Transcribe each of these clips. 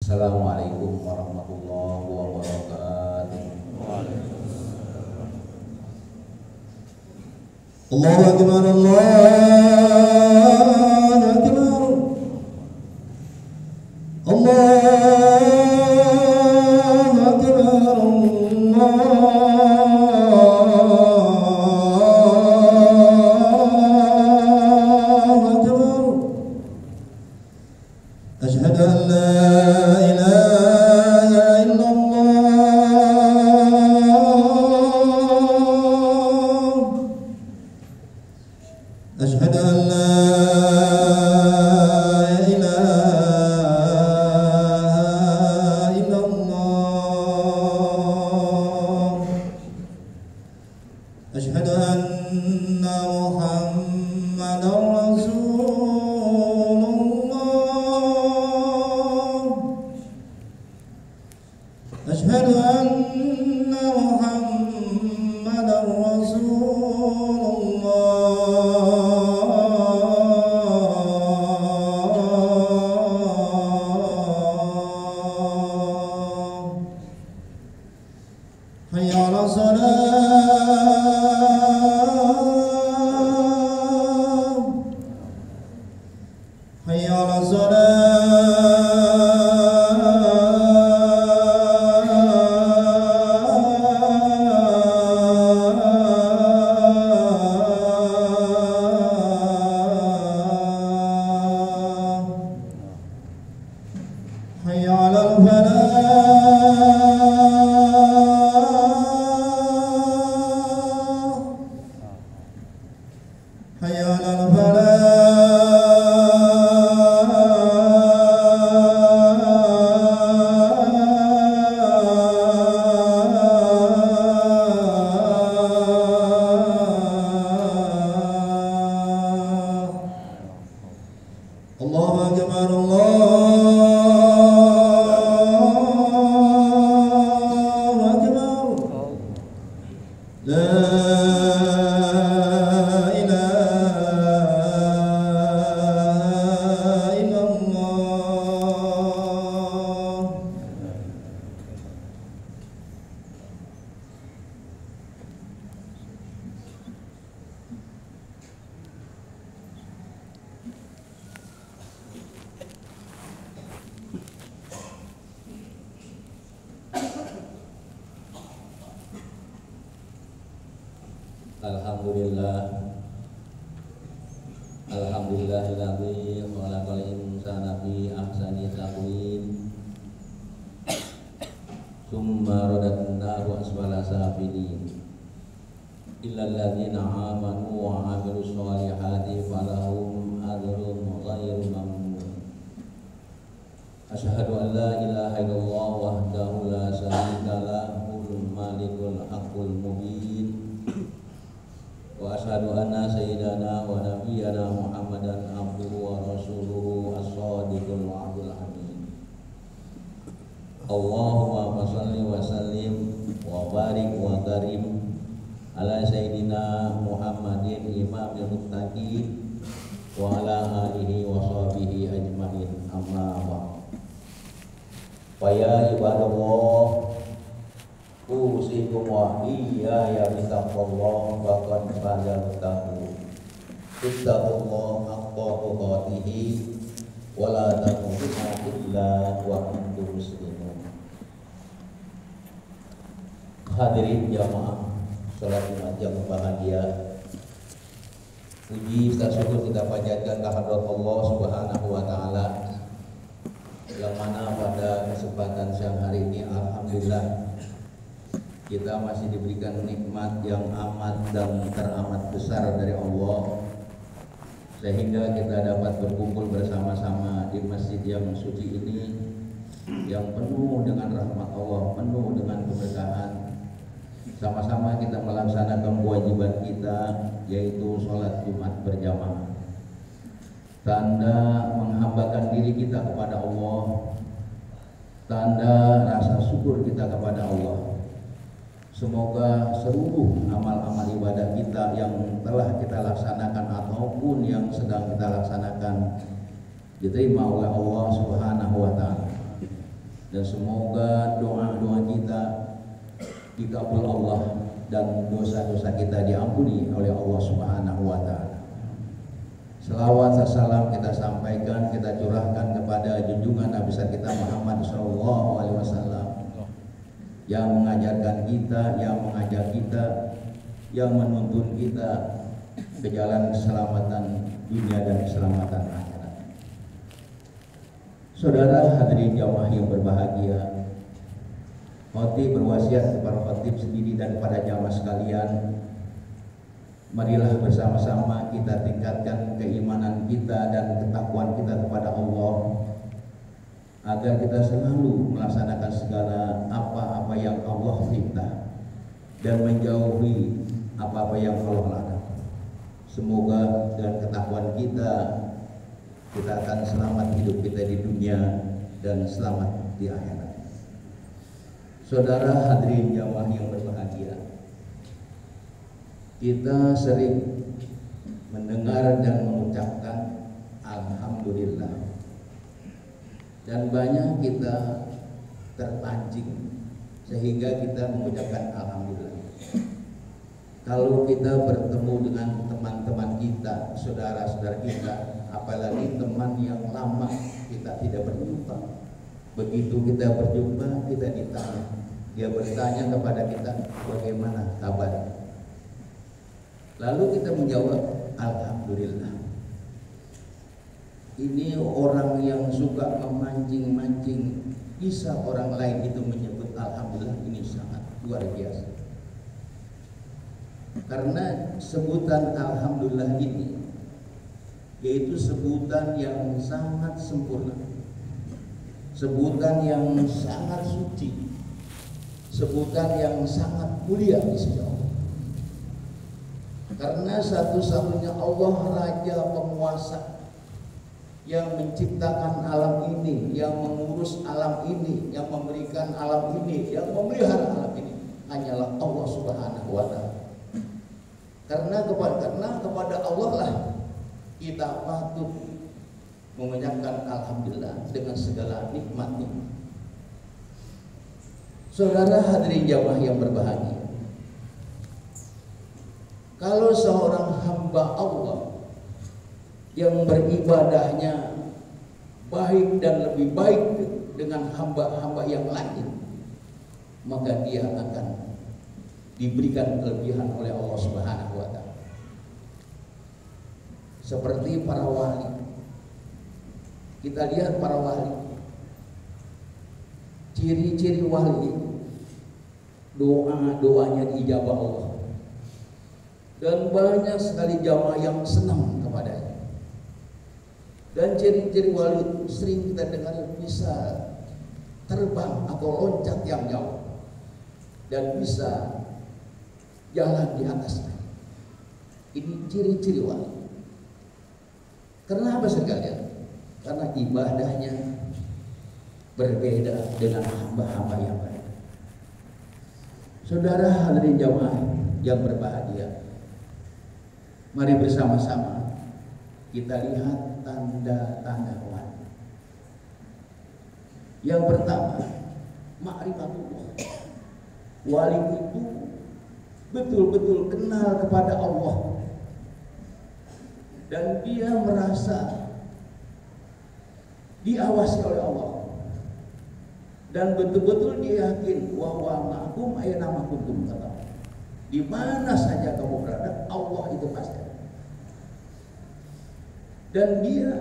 Assalamualaikum warahmatullahi wabarakatuh. Allahu akbar, Allahu akbar, Allahu akbar, Allahu akbar. Asyhadu an la ilaha illallah. Asyhadu an la ilaha illallah. Asyhadu anna Muhammadar Rasulullah. Asyhadu anna Muhammadar Rasulullah. Hayya 'alas shalah. Hayya 'alas shalah. Hayya 'alal falah. Hayya 'alal falah. Allahu akbar, Allahu akbar. La ilaha illallah. Alhamdulillah, alhamdulillahilladzi khalaqal insana fi ahsani taqwim, tsumma radadnahu asfala safilin, illal ladzina amanu wa 'amilus sholihati falahum ajrun ghairu mamnun. Asyhadu an la ilaha illallah wahdahu la syarika lahul malikul haqqul mubin. Wa asyhadu anna sayyidana wa nabiyyana Muhammadan abduhu wa rasuluhu as-shadiqul wa'dul amin. Allahumma shalli wa sallim wa barik wa karim ala sayyidina Muhammadin imamil muttaqin wa ala alihi wa sahbihi ajmain, amma ba'd. Wa ya ibadallah, usikum wa iyaya bitaqwallah faqad fazatum. Ittaqullah haqqa tuqatih wa la tamutunna illa wa antum muslimun. Hadirin jamaah salat Jumat yang bahagia, puji serta syukur kita panjatkan kehadirat Allah Subhanahu wa taala, yang mana pada kesempatan siang hari ini alhamdulillah kita masih diberikan nikmat yang amat dan teramat besar dari Allah, sehingga kita dapat berkumpul bersama-sama di masjid yang suci ini, yang penuh dengan rahmat Allah, penuh dengan keberkahan. Sama-sama kita melaksanakan kewajiban kita, yaitu sholat Jumat berjamaah, tanda menghambakan diri kita kepada Allah, tanda rasa syukur kita kepada Allah. Semoga seluruh amal-amal ibadah kita yang telah kita laksanakan ataupun yang sedang kita laksanakan diterima oleh Allah Subhanahu wa taala. dan semoga doa-doa kita dikabul Allah dan dosa-dosa kita diampuni oleh Allah Subhanahu wa taala. Selawat dan salam kita sampaikan, kita curahkan kepada junjungan Nabi kita Muhammad sallallahu alaihi wasallam yang mengajarkan kita, yang mengajak kita, yang menuntun kita ke jalan keselamatan dunia dan keselamatan akhirat. Saudara hadirin jamaah yang berbahagia, khotib berwasiat kepada khotib sendiri dan kepada jamaah sekalian, marilah bersama-sama kita tingkatkan keimanan kita dan ketakwaan kita kepada Allah, agar kita selalu melaksanakan segala apa-apa yang Allah perintah dan menjauhi apa-apa yang Allah larang. Semoga dengan ketakwaan kita akan selamat hidup kita di dunia dan selamat di akhirat. Saudara hadirin jamaah yang berbahagia, kita sering mendengar dan mengucapkan alhamdulillah, dan banyak kita terpancing sehingga kita mengucapkan alhamdulillah. Kalau kita bertemu dengan teman-teman kita, saudara-saudara kita, apalagi teman yang lama kita tidak berjumpa, begitu kita berjumpa kita ditanya, dia bertanya kepada kita, bagaimana kabar? Lalu kita menjawab alhamdulillah. Ini orang yang suka memancing-mancing bisa orang lain itu menyebut alhamdulillah, ini sangat luar biasa. Karena sebutan alhamdulillah ini yaitu sebutan yang sangat sempurna, sebutan yang sangat suci, sebutan yang sangat mulia di sisi Allah. Karena satu-satunya Allah Raja Penguasa yang menciptakan alam ini, yang mengurus alam ini, yang memberikan alam ini, yang memelihara alam ini hanyalah Allah Subhanahu wa taala. Karena kepada Allah lah kita patut mengucapkan alhamdulillah dengan segala nikmatnya. Saudara hadirin jamaah yang berbahagia, kalau seorang hamba Allah yang beribadahnya baik dan lebih baik dengan hamba-hamba yang lain, maka dia akan diberikan kelebihan oleh Allah Subhanahu wa taala. Seperti para wali. Kita lihat para wali. Ciri-ciri wali, doa-doanya diijabah Allah. Dan banyak sekali jamaah yang senang kepadanya. Dan ciri-ciri wali sering kita dengar bisa terbang atau loncat yang jauh dan bisa jalan di atasnya. Ini ciri-ciri wali. Kenapa sekalian? Karena ibadahnya berbeda dengan hamba-hamba yang lain. Saudara hadirin jamaah yang berbahagia, mari bersama-sama kita lihat tanda-tanda wali. Yang pertama, ma'rifatullah. Wali itu betul-betul kenal kepada Allah, dan dia merasa diawasi oleh Allah, dan betul-betul dia yakin bahwa ma'akum aina ma kuntum, di mana saja kamu berada Allah itu pasti. Dan dia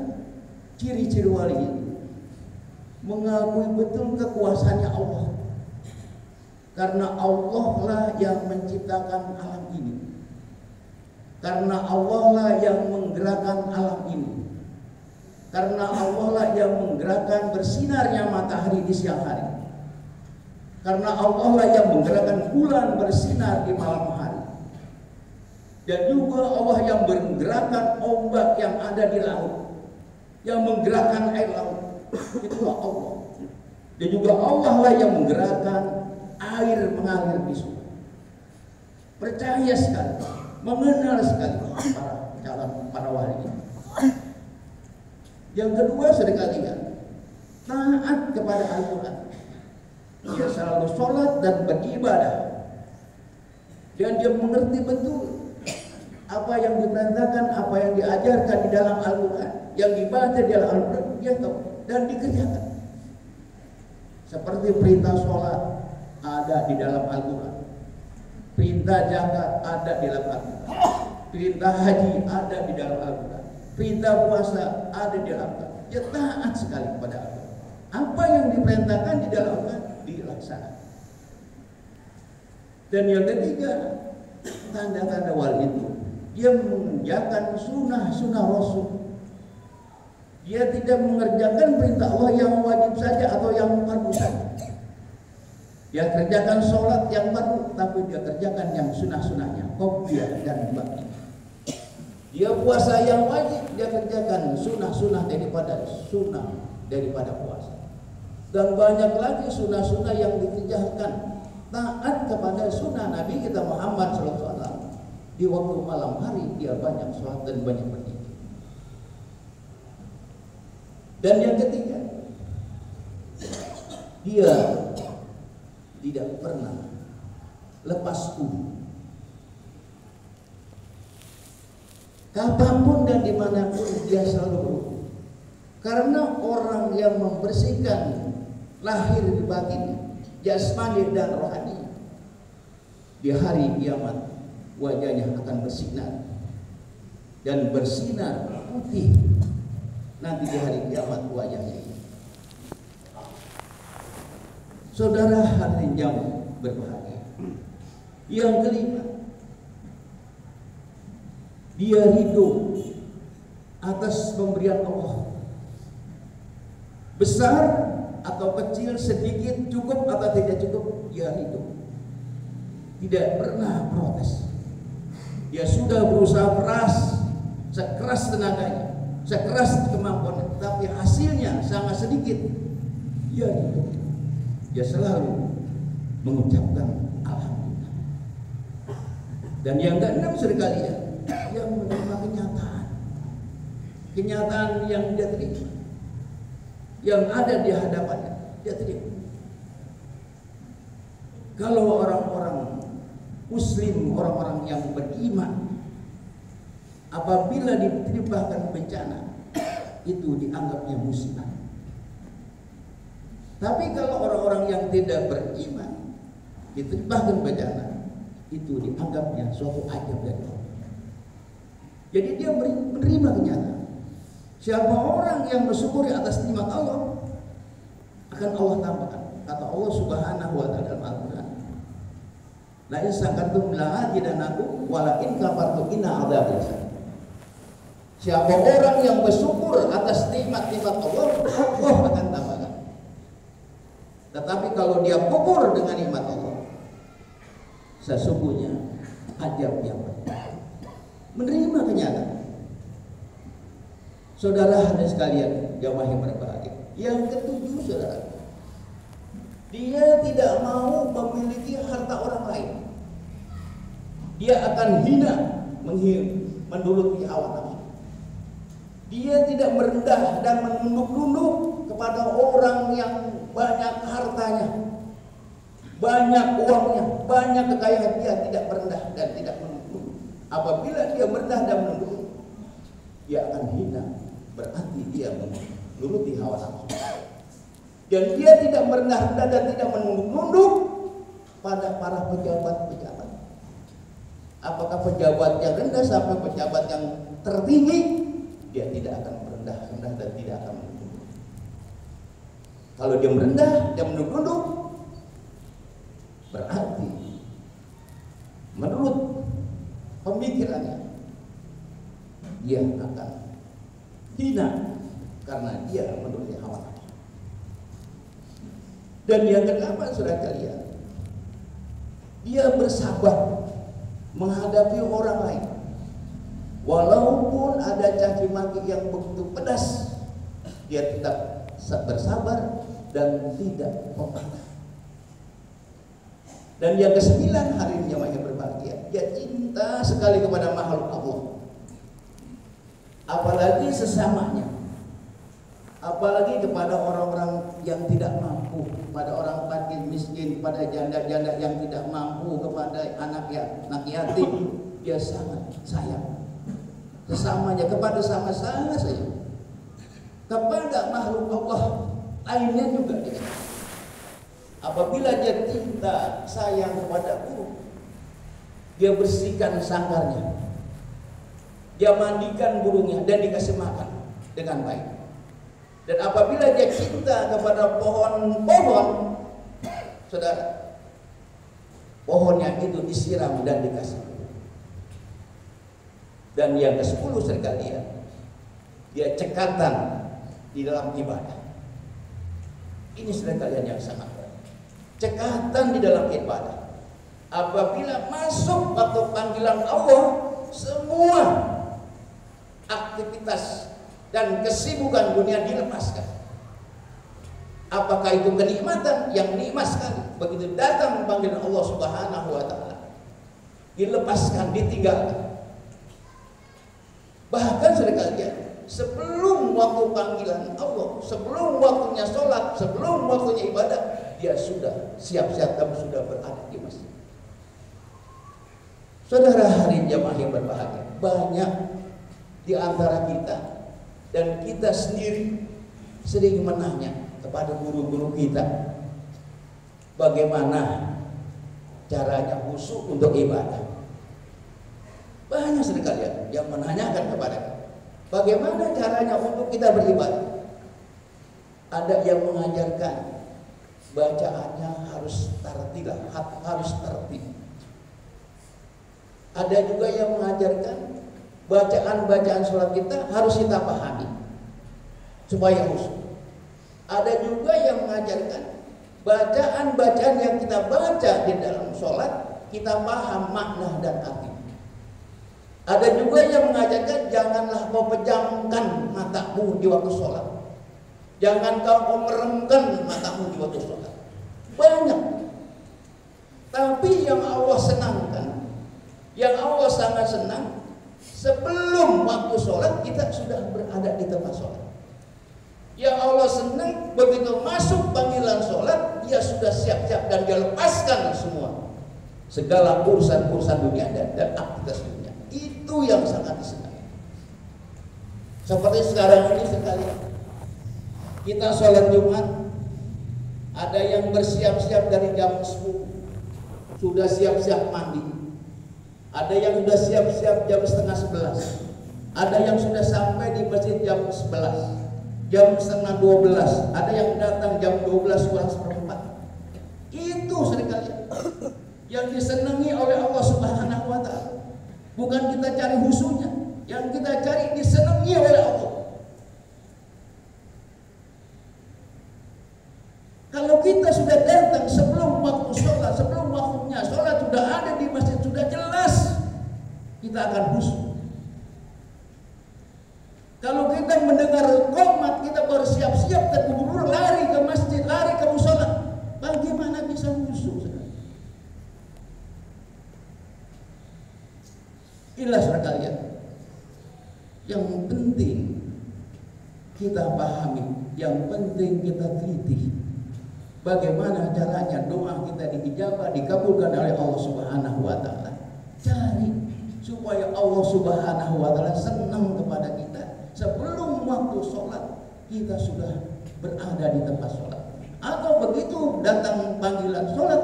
ciri-ciri wali ini mengakui betul kekuasaannya Allah, karena Allah lah yang menciptakan alam ini, karena Allah lah yang menggerakkan alam ini, karena Allah lah yang menggerakkan bersinarnya matahari di siang hari, karena Allah lah yang menggerakkan bulan bersinar di malam hari, dan juga Allah yang menggerakkan ombak yang ada di laut, yang menggerakkan air laut. Itulah Allah. Dan juga Allah lah yang menggerakkan air mengalir di sungai. Percaya sekali, mengenal sekali para wali. Yang kedua, seringkali taat kepada Al-Quran. dia selalu sholat dan beribadah, dan dia mengerti betul apa yang diperintahkan, apa yang diajarkan di dalam Al-Quran, yang dibaca di dalam Al-Quran, dia tahu dan dikerjakan. Seperti perintah sholat ada di dalam Al-Quran, perintah zakat ada di dalam Al-Quran, perintah haji ada di dalam Al-Quran, perintah puasa ada di dalam Al-Quran. Dia taat sekali kepada Al-Quran. Apa yang diperintahkan di dalam Al-Quran dilaksanakan. Dan yang ketiga, tanda-tanda wali itu, dia mengerjakan sunnah-sunnah Rasul. Dia tidak mengerjakan perintah Allah yang wajib saja atau yang fardu saja. Dia kerjakan sholat yang fardu, tapi dia kerjakan yang sunnah-sunnahnya, qobliyah dan ba'diyah. Dia puasa yang wajib, dia kerjakan sunnah-sunnah daripada puasa. Dan banyak lagi sunnah-sunnah yang dikerjakan. Taat kepada sunnah Nabi kita Muhammad SAW. Di waktu malam hari dia banyak sholat dan banyak berzikir. Dan yang ketiga, dia tidak pernah lepas udhu. Kapanpun dan dimanapun dia selalu berwudu. Karena orang yang membersihkan lahir di batin, jasmani dan rohani, di hari kiamat wajahnya akan bersinar dan bersinar putih. Nanti di hari kiamat wajahnya ini. Saudara hadirin yang berbahagia, yang kelima, dia ridho atas pemberian Allah, besar atau kecil, sedikit, cukup atau tidak cukup, dia ridho, tidak pernah protes. Dia sudah berusaha keras, sekeras tenaganya, sekeras kemampuannya, tapi hasilnya sangat sedikit. Dia ridho. Dia selalu mengucapkan alhamdulillah. Dan yang keenam sekalian, dia menerima kenyataan yang dia terima, yang ada di hadapannya, dia terima. Kalau orang-orang muslim, orang-orang yang beriman, apabila ditimpakan bencana, itu dianggapnya musibah. Tapi kalau orang-orang yang tidak beriman ditimpakan bencana, itu dianggapnya suatu ajaib dari Allah. Jadi dia menerima kenyataan. Siapa orang yang bersyukuri atas nikmat Allah, akan Allah tambahkan. Kata Allah Subhanahu wa ta'ala dalam Al-Quran, la in syakartum la azidannakum wa la in kafartum inna adzabi lasyadid. Siapa orang yang bersyukur atas nikmat-nikmat Allah, Allah akan tambahkan. Tetapi kalau dia kufur dengan nikmat Allah, sesungguhnya azab yang berat. Menerima kenyataan. Saudara hadirin sekalian yang berbahagia, yang ketujuh, saudara, dia tidak mau memiliki harta orang lain. Dia akan hina, menduduki hawa nafsu. Dia tidak merendah dan menunduk-nunduk kepada orang yang banyak hartanya, banyak uangnya, banyak kekayaan. Dia tidak merendah dan tidak menunduk. Apabila dia merendah dan menunduk, dia akan hina, berarti dia menuruti hawa nafsu. Dan dia tidak merendah-rendah dan tidak menunduk pada para pejabat-pejabat. Apakah pejabat yang rendah sampai pejabat yang tertinggi, dia tidak akan merendah-rendah dan tidak akan menunduk. Kalau dia merendah dan menunduk, berarti menurut pemikirannya dia akan hina karena dia menuruti hawa nafsu. Dan yang kedelapan, saudara kalian, dia bersabar menghadapi orang lain, walaupun ada caci maki yang begitu pedas, dia tetap bersabar dan tidak memarah. Dan yang kesembilan, hari ini yang berbahagia, dia cinta sekali kepada makhluk Allah, apalagi sesamanya, apalagi kepada orang-orang yang tidak mampu, pada orang fakir miskin. kepada janda-janda yang tidak mampu, kepada anak yatim, dia sangat sayang. Sesamanya, kepada sama-sama sayang. Kepada makhluk Allah lainnya juga dia. Apabila dia cinta sayang kepada burung, dia bersihkan sangkarnya, dia mandikan burungnya dan dikasih makan dengan baik. Dan apabila dia cinta kepada pohon-pohon, saudara, pohonnya itu disiram dan dikasih. Dan yang ke-10 sekalian, dia cekatan di dalam ibadah. Ini sekalian yang sangat berat. Cekatan di dalam ibadah. Apabila masuk waktu panggilan Allah, semua aktivitas dan kesibukan dunia dilepaskan. Apakah itu kenikmatan yang nikmat sekali? Begitu datang panggilan Allah Subhanahu wa taala, dilepaskan, ditinggalkan. Bahkan sekalian, sebelum waktu panggilan Allah, sebelum waktunya sholat, sebelum waktunya ibadah, dia sudah siap-siap dan sudah berada di masjid. Saudara hari jamaah yang berbahagia, banyak di antara kita dan kita sendiri sering menanya kepada guru-guru kita, bagaimana caranya khusyuk untuk ibadah. Banyak sekali yang menanyakan kepada kita, bagaimana caranya untuk kita beribadah. Ada yang mengajarkan bacaannya harus tartilah, harus tertib. Ada juga yang mengajarkan bacaan-bacaan sholat kita harus kita pahami supaya khusyuk. Ada juga yang mengajarkan bacaan-bacaan yang kita baca di dalam sholat kita paham makna dan arti. Ada juga yang mengajarkan janganlah kau pejamkan matamu di waktu sholat, jangan kau meremkan matamu di waktu sholat. Banyak. Tapi yang Allah senangkan, yang Allah sangat senang, sebelum waktu sholat kita sudah berada di tempat sholat. Yang Allah senang begitu masuk panggilan sholat, dia sudah siap-siap dan dia lepaskan semua segala urusan-urusan dunia dan aktivitas dunia. Itu yang sangat disenangi. Seperti sekarang ini sekalian, kita sholat Jumat, ada yang bersiap-siap dari jam 10, sudah siap-siap mandi. Ada yang sudah siap-siap jam setengah 11. Ada yang sudah sampai di masjid jam 11, jam setengah 12. Ada yang datang jam 12 kurang seperempat. Itu sekalian yang disenangi oleh Allah Subhanahu wa taala. Bukan kita cari husunya, yang kita cari disenangi oleh Allah. Kalau kita sudah datang sebelum waktu sholat, sebelum waktunya sholat sudah ada di masjid, sudah jelas kita akan khusyuk. Kalau kita mendengar qomat, kita baru siap-siap dan buru-buru lari ke masjid, lari ke musola, bagaimana bisa khusyuk? Inilah sekalian yang penting kita pahami, yang penting kita teliti bagaimana caranya doa kita diijabah, dikabulkan oleh Allah Subhanahu wa taala. Cari supaya Allah Subhanahu wa taala senang kepada kita. Sebelum waktu sholat kita sudah berada di tempat sholat, atau begitu datang panggilan sholat,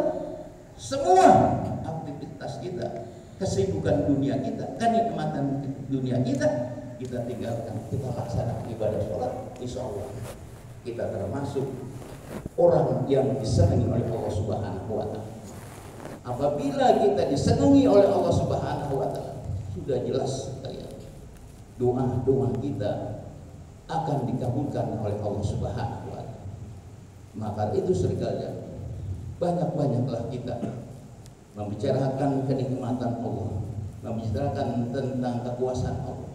semua aktivitas kita, kesibukan dunia kita, kenikmatan dunia kita tinggalkan, kita laksanakan ibadah sholat. Insya Allah kita termasuk orang yang disenangi oleh Allah Subhanahu wa taala. Apabila kita disenangi oleh Allah Subhanahu wa taala, sudah jelas doa-doa kita akan dikabulkan oleh Allah Subhanahu wa taala. Maka itu sekalian, banyak-banyaklah kita membicarakan kenikmatan Allah, membicarakan tentang kekuasaan Allah.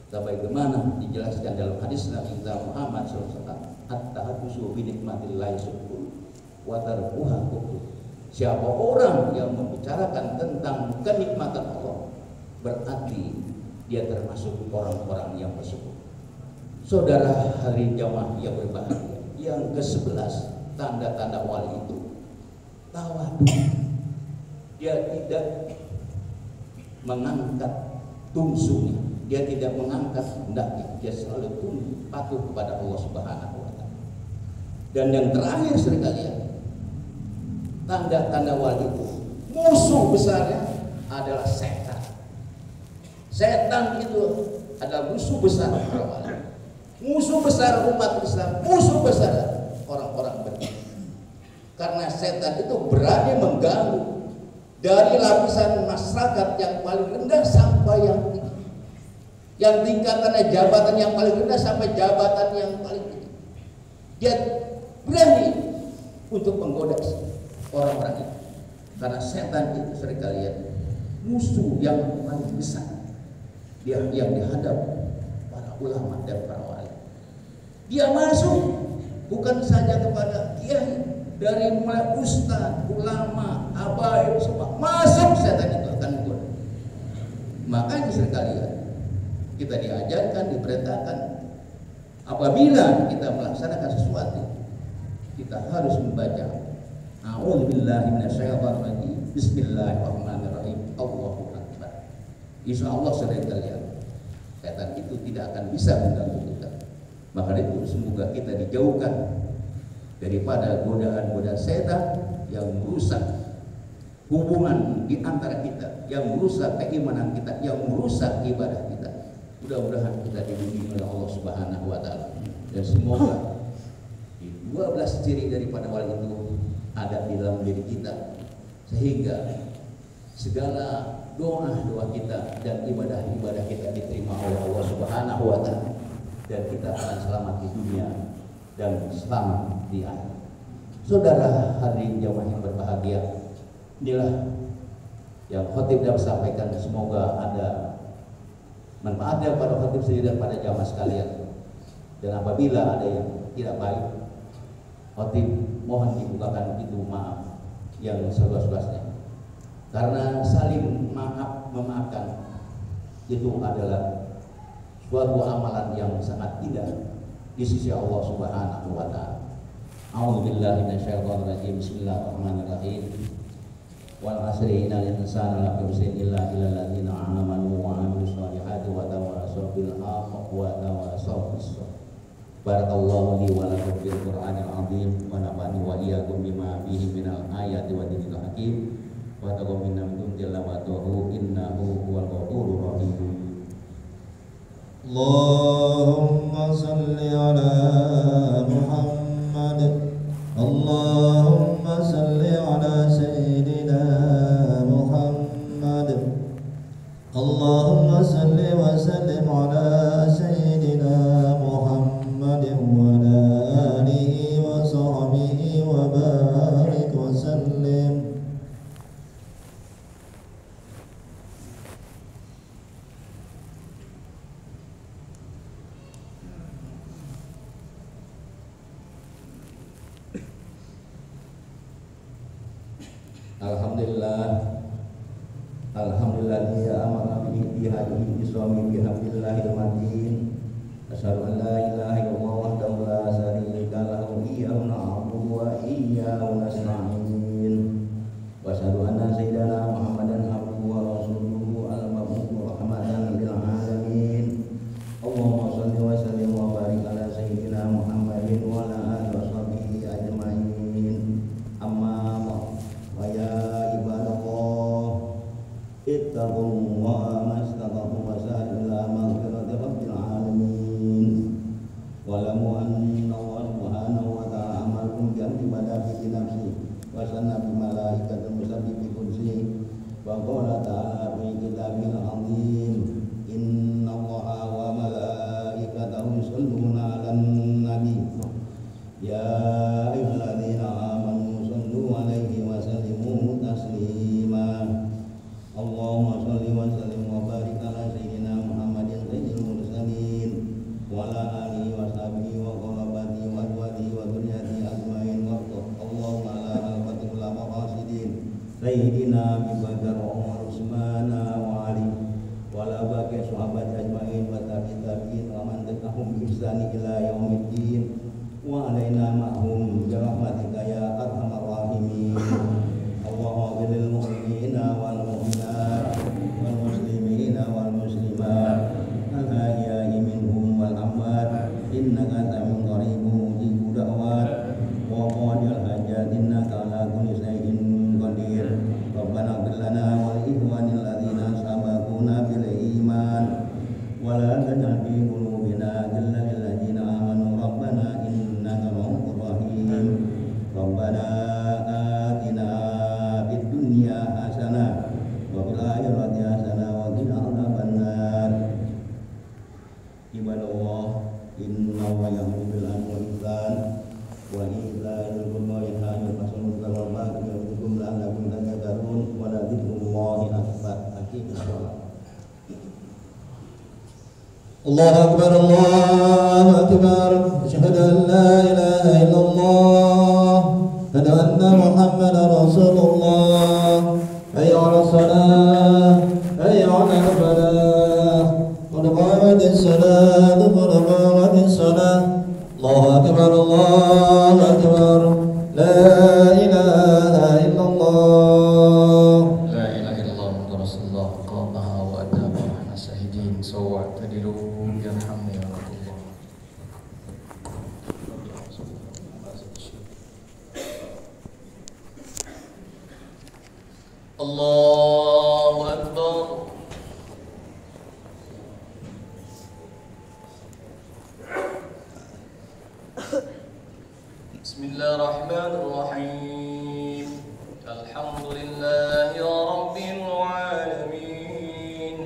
Sebagaimana dijelaskan dalam hadis Nabi Muhammad SAW, at-tahaddusu bi nikmatillahi subhanahu wa tarkuha kufur. Siapa orang yang membicarakan tentang kenikmatan Allah, berarti dia termasuk orang-orang yang bersyukur. Saudara hari jamaah yang berbahagia, yang ke-11 tanda-tanda wali itu, tawadu. Dia tidak mengangkat tungsunya, dia tidak mengangkat hendaknya, dia selalu tunduk patuh kepada Allah Subhanahu wa taala. Dan yang terakhir sekalian, tanda-tanda wali itu, musuh besarnya adalah setan. Setan itu adalah musuh besar para wali, musuh besar umat Islam, musuh besar orang-orang beriman. Karena setan itu berani mengganggu dari lapisan masyarakat yang paling rendah sampai yang tinggi, yang tingkatannya jabatan yang paling rendah sampai jabatan yang paling tinggi. Dia berani untuk menggoda orang-orang itu, karena setan itu seringkali musuh yang paling besar dia yang dihadap para ulama dan para wali. Dia masuk bukan saja kepada kiai, dari mulai ustaz, ulama, abaib, semua masuk setan itu akan menggoda. Makanya seringkali kita diajarkan, diperintahkan, apabila kita melaksanakan sesuatu, kita harus membaca A'udzubillahi minasyaitonirrajim, Bismillahirrahmanirrahim, Allahu Akbar. Insya Allah seringkali setan itu tidak akan bisa mengganggu kita. Maka itu semoga kita dijauhkan daripada godaan-godaan setan yang merusak hubungan di antara kita, yang merusak keimanan kita, yang merusak ibadah kita. Mudah-mudahan kita dilindungi oleh Allah Subhanahu wa taala. Dan semoga di 12 ciri daripada wali itu ada di dalam diri kita, sehingga segala doa-doa kita dan ibadah-ibadah kita diterima oleh Allah Subhanahu wa taala, dan kita akan selamat di dunia dan selamat di akhirat. Saudara hadirin jamaah yang berbahagia, inilah yang khotib dapat sampaikan. Semoga ada manfaatnya pada khotib sendiri dan pada jamaah sekalian. Dan apabila ada yang tidak baik, khotib mohon dibukakan pintu maaf yang seluas-luasnya. Karena saling maaf memaafkan itu adalah suatu amalan yang sangat indah di sisi Allah Subhanahu wa taala. A'udzubillahi minasyaitonirrajim. Bismillahirrahmanirrahim. Wal 'asri innal insana lafi khusrin illa alladzina amanu wa 'amilus solihati wa tawassaw bil haqqi wa tawassaw bis sabr. Barakallahu li wa lakum bil Qur'anil 'azim wa nafa'ani wa iyyakum bima fihi minal ayati wa dinil hakim wa taqabbal minkum tilawatuhu innahu huwal ghafurur rahim. Allahumma salli ala Muhammad, Allahumma salli ala Sayyidina Muhammad, Allahumma salli wa sallim ala Sayyidina Muhammad wa ala alihi wa sahbihi wa barik wa sallim. Alhamdulillah ya amara bi ihtihaji iswami bihamdillahil matin. Asyhadu an la ilaha illallah wahdahu la syarika lahu iyyahu na'budu wa iyyahu nasta'in. Wa asyhadu anna sayyidana Muhammadan abduhu wa rasuluhu al-mab'uts rahmatan lil alamin. Allahumma shalli wa sallim wa barik ala sayyidina Muhammadin wa ala alihi wa sahbihi ajmain. Amma wa ya ittaqullaha mastata'tum wa sa'u ila maghfirati rabbil alamin. Walamu anna Allah subhanahu wa ta'ala amarkum bi ibadati nafsi wa sanna bi malaikatil musabbibi kursi wa qala ta'ala fi kitabil azim inna Allaha wa malaikatahu yusholluna 'alan nabi ya ayyuhalladzina amanu shallu 'alaihi wa sallimu taslima. Allahumma sholli wa sallim wa barik ala sayyidina Muhammadin sayyidil mursalin wa ala alihi wa sahbihi wa qarabati wa azwajihi wa dzurriyyati ajmain wa Allahumma ala al-fatihil ulama qasidin sayyidina Abi Bakar wa Umar Utsman wa Ali wa ala baqi sahabat ajmain wa tabi'in wa man tabi'ahum bi ihsan ila yaumiddin wa alaina ma'hum bi rahmatika ya arhamar rahimin. إنك على كل شيء قدير ربنا اغفر لنا ولإخواننا الذين سبقونا بالإيمان ولا تجعل في قلوبنا غلا للذين آمنوا ربنا إنك رؤوف رحيم ربنا آتنا في الدنيا حسنة وفي الآخرة حسنة وقنا عذاب النار عباد الله إن الله يأمر بالعدل والإحسان وإيتاء ذي القربى وينهى عن الفحشاء والمنكر والبغي يعظكم لعلكم تذكرون ولذكر الله أكبر أقيموا الصلاة الله أكبر الله أكبر أشهد أن لا إله إلا الله أشهد أن محمدا رسول الله حي على الصلاة حي على الفلاح قد قامت الصلاة قد قامت الصلاة الله أكبر الله أكبر لا إله إلا الله لا إله إلا الله محمد رسول الله قامها وأدامها ونحن شاهدين سوى اعتدلوا يرحمني ورحمة الله الله أكبر بسم الله الرحمن الرحيم الحمد لله رب العالمين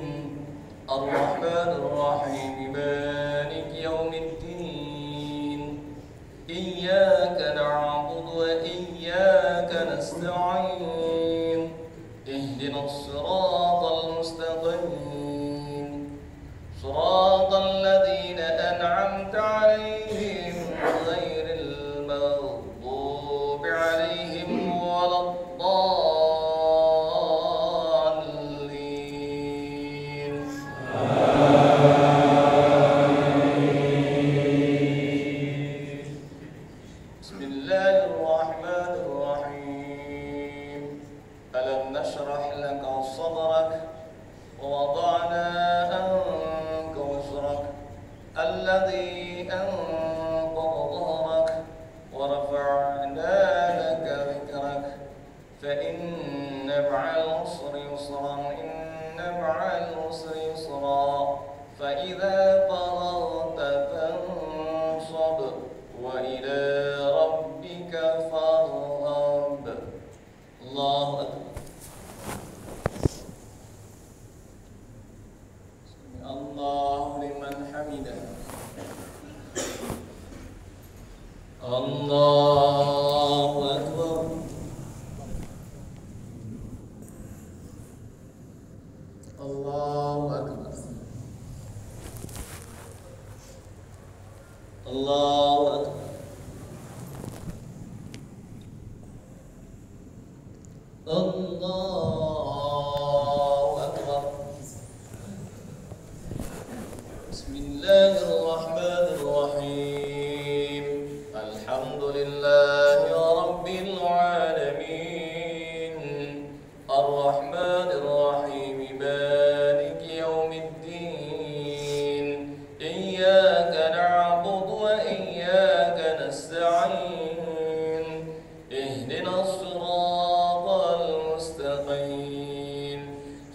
الرحمن الرحيم مالك يوم الدين إياك نعبد وإياك نستعين اهدنا الصراط المستقيم صراط الذين أنعمت عليهم غير المغضوب عليهم ولا الضالين بسم الله الرحمن الرحيم ألم نشرح لك صدرك ووضعنا عنك وزرك الذي أنقض ظهرك ورفعنا لك ذكرك فإن مع العسر يسرا إن مع العسر يسرا فإذا فرغت فانصب وإلى ربك فارغب الله أكبر الله لمن حمده الله أكبر الله أكبر الله أكبر الله أكبر بسم الله الرحمن الرحيم الحمد لله رب العالمين الرحمن الرحيم مالك يوم الدين إياك نعبد وإياك نستعين اهدنا الصراط المستقيم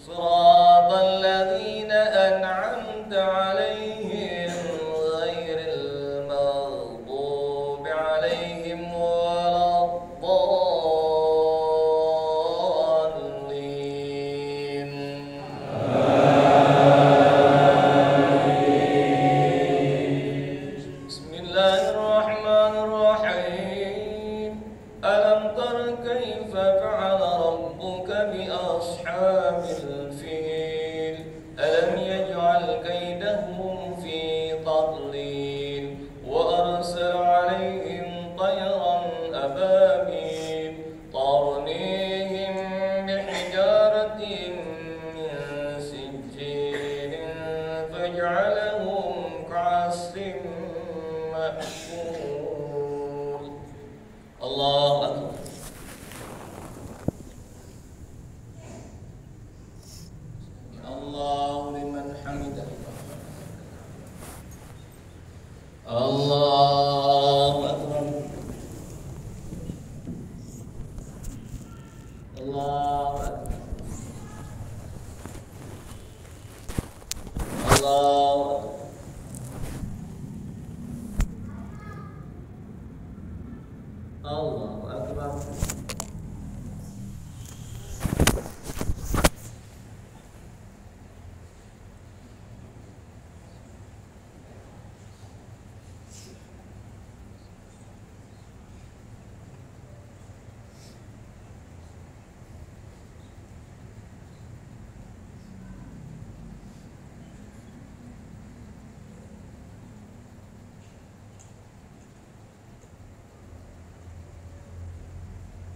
صراط الذين أنعمت عليهم غير المغضوب عليهم ولا الضالين بسم الله الرحمن الرحيم ألم تر كيف فعل ربك بأصحاب الفيل ألم يجعل كيدهم في تضليل وأرسل عليهم طيرا أبابيل ترميهم بحجارة من سجيل فجعلهم كعصف مأكول الله أكبر Allahu Akbar. Allahu Akbar. Allahu Akbar.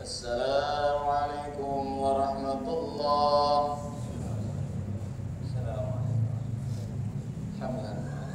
Assalamualaikum warahmatullahi wabarakatuh. Alhamdulillah.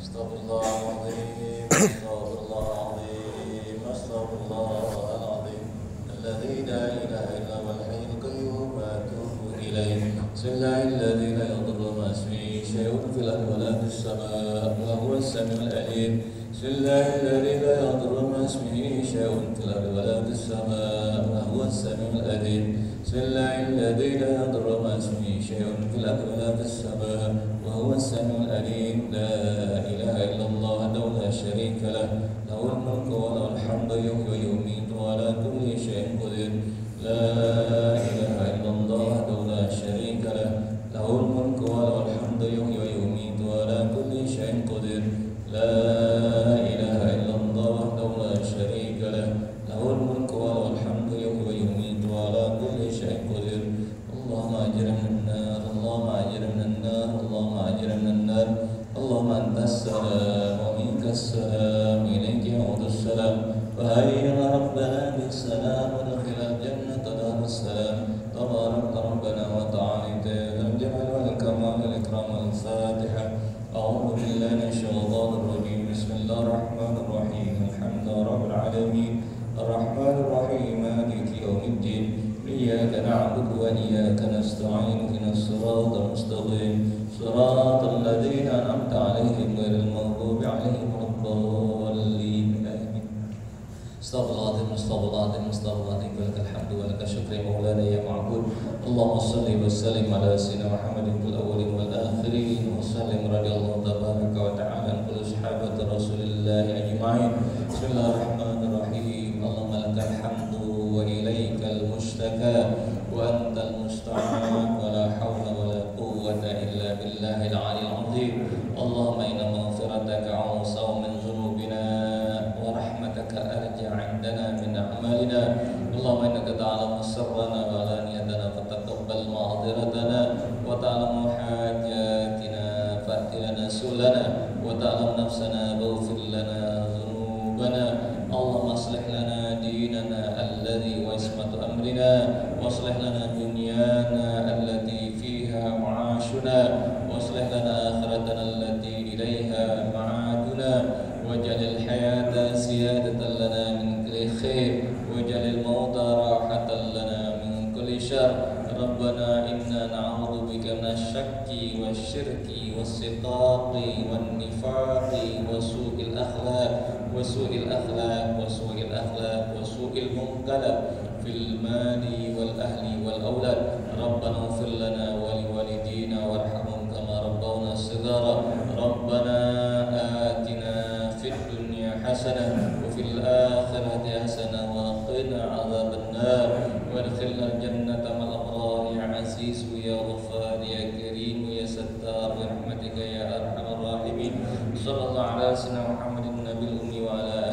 Astagfirullahaladzim. Astagfirullahaladzim. Astagfirullahaladzim. Alladzi la ilaha illa huwal hayyul qayyum wa atubu ilaih. Bismillahilladzi la yadurru ma'a ismihi syai'un fil ardi wa la fis samaa'i wa huwas samiul 'aliim. Bismillahilladzi la yadurru ma'a ismihi syai'un fil ardi wa la fis samaa'i wa huwas samiul 'aliim. Bismillahilladzi la yadurru ma'a ismihi syai'un fil ardi wa la fis samaa'i wa huwas samiul 'aliim. La ilaha illallah wahdahu la syarika lah, lahul mulku wa lahul hamdu yuhyi wa yumiitu wa 'ala kulli syai'in qadir. La ilaha illallah wahdahu la syarika lah, lahul mulku wa lahul hamdu yuhyi wa yumiitu wa 'ala kulli syai'in qadir. La ilaha illallah wahdahu la syarika lah, lahul mulku wa lahul hamdu yuhyi wa yumiitu wa 'ala kulli syai'in qadir. Allahumma ajirna minan nar, Allahumma ajirna minan nar, Allahumma ajirna minan nar. Allahumma antas salam wa minkas salam, ilayka ya'udus salam. Wa hayya rabbana bis salam wa adkhilal jannata darus salam. Tabarakta rabbana wa ta'alita dzal jalali wal kamal wal ikram wal fatiha. A'udzu billahi minasy syaithanir rajim. Bismillahir rahmanir rahim. Alhamdulillahirabbil alamin. Arrahmanir rahim. Maliki yaumiddin. Iyyaka na'budu wa iyyaka nasta'in. Ihdinas siratal mustaqim. Siratal ladzina an'amta 'alaihim ghairil maghdubi 'alaihim waladdallin. Amin. Astaghfirullahaladzim, astaghfirullahaladzim, astaghfirullahaladzim. Walakal hamdu walakal syukru ya maulana ya ma'bud. Allahumma salli wa sallim ala sayyidina Muhammadin fil awwalin wal akhirin. Wa sallim radhiyallahu tabaraka wa ta'ala an kulli sahabati Rasulillahi ajma'in. Bismillahirrahmanirrahim. Allahumma lakal hamdu wa ilaikal mushtaka wa antal musta'an wa la hawla wa la quwwata illa billahil 'aliyyil 'azim. Allahumma inna maghfirataka awsa'u min dhunubina wa rahmataka arja 'indana min a'malina. Allahumma innaka ta'lamu sirrana wa alaniyatana fataqabbal ma'dhiratana wa ta'lamu hajatina fa'ti lana sulana wa ta'lamu nafsana waghfir lana dhunubana. Allahumma aslih lana dinana alladhi wa ismatu amrina wa aslih lana dunyana allati fiha ma'ashuna wa aslih lana akhiratana allati ilayha ma'aduna waj'alil hayata ziyadatan lana min kulli khair waj'alil mauta rahatan lana min kulli syarr. Rabbana inna na'udzu bika minasyakki wasyirki wassiqaqi wan nifaqi wa su'il akhlaq wa su'il akhlaq wa su'il akhlaq wa su'il munqalab fil mali wal ahli wal aulad. Rabbana ighfir lana wa liwalidina warhamhum kama rabbawna shighara. Rabbana atina fid dunya hasanah wa fil akhirati hasanah wa qina adzaban nar wa adkhilna jannata ma'al abrar ya aziz ya ghaffar ya karim ya sattar bi rahmatika ya arhamar rahimin. Sallallahu ala sayyidina Muhammadin nabiyil ummi wa ala